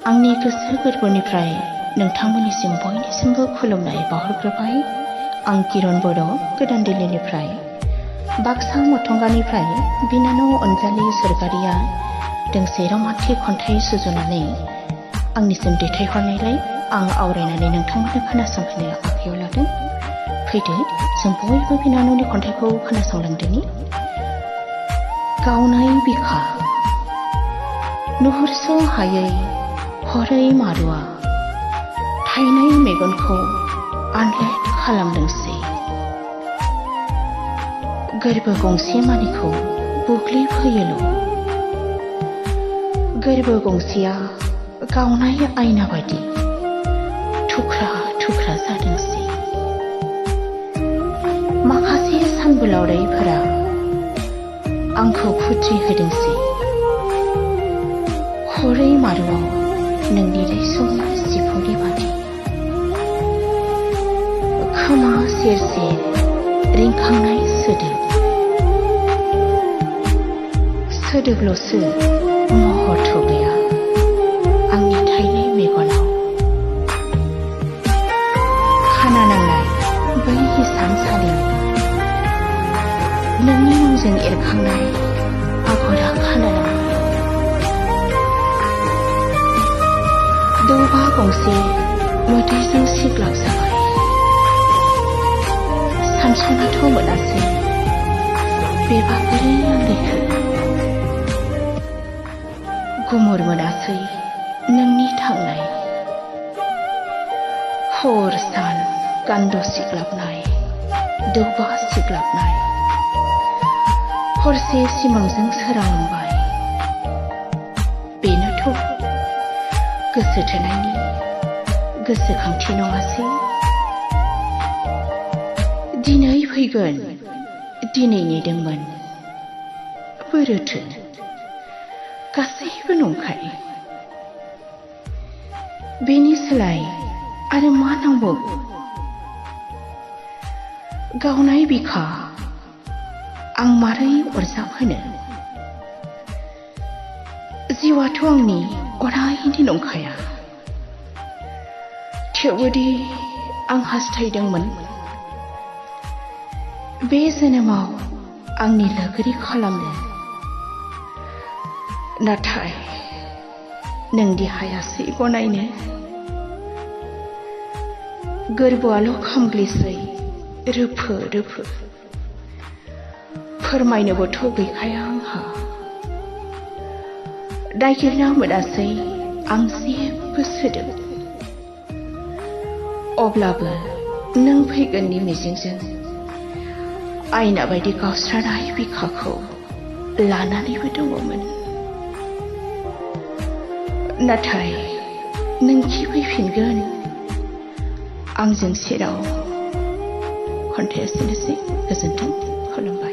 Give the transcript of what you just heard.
आंनि गोसो गोरबोनिफ्राय नोंथांमोननिसिम बयनिसिमबो खुलुमनाय बावहरग्रोबाय। आं किरण बर' गोदान दिल्लीनिफ्राय। बाक्सा मोथंगानिफ्राय बिनानाव अनजालि सरगारिया दोंसे रमान्टिक खन्थाइ सुजुनानै आंनिसिम दैथायहरनायलाय आं आवरायनानै नोंथांमोननो खोनासंहोनो आखायाव लादों। फैदो जों बयबो बिनानावनि खन्थाइखौ खोनासंलांदोनि। गावनाय बिखा। नुहुरस' हायै हरै मारुआ थायनाय मेगनखौ आनलेट खालामदोंसै। गोरबो गंसे मानिखौ बुग्लिफैयोल'। गोरबो गंसेया गावनाय आयना बायदि थुख्रा थुख्रा जादोंसै। माखासे सानबोलावरिफोरा आंखौ खुद्रि होदोंसै। हरै मारुआव नोंनि रैसुमै सिफुंनि बादि खोमा सेर सेर रिंखांनाय सोदोबल'सो महरथ' गैया आंनि थायनाय मेगनाव। खाना नांनाय बै हिसानसालियाव नोंनि मुंजों एरखांनाय आगरा खाना नांबाय। दौबा गंसे मोदैजों सिग्लाब जाबाय। सानस'नाथ' मोनासै बेबा बोरै आन्दायखो। गुमुर मोनासै नोंनि थांनाय। हर सान गान्द' सिग्लाबनाय दौबा सिग्लाबनाय। हरसे सिमांजों सोरांबाय। बेनोथ' गोसो थोनायनि गोसोखांथि नङासै। दिनै फैगोन दिनै नेदोंमोन बोरोथो गासैबो नंखाय। बेनि सोलाय आरो मा नांबावगौ। गावनाय बिखा आं मारै अरजाबहोनो। जिउआथ' आंनि अरायनि नंखाया। थेवबोदि आं हास्थायदोंमोन बे जोनोमाव आंनि लोगोरि खालामनो। नाथाय नोंदि हायासै गनायनो। गोरबोआल' खामग्लिसै रोफो रोफो। फोरमायनोबोथ' गैखाया आंहा। नागिरना मोनासै आं जेबो सोदोब। अब्लाबो नों फैगोननि मिजिंजों आयना बायदि गावस्रानाय बिखाखौ लानानैबो दङमोन। नाथाय नोंखि फैफिनगोन आंजों सेराव। खन्थाइया एसेनोसै। गोजोन्थों। खुलुमबाय।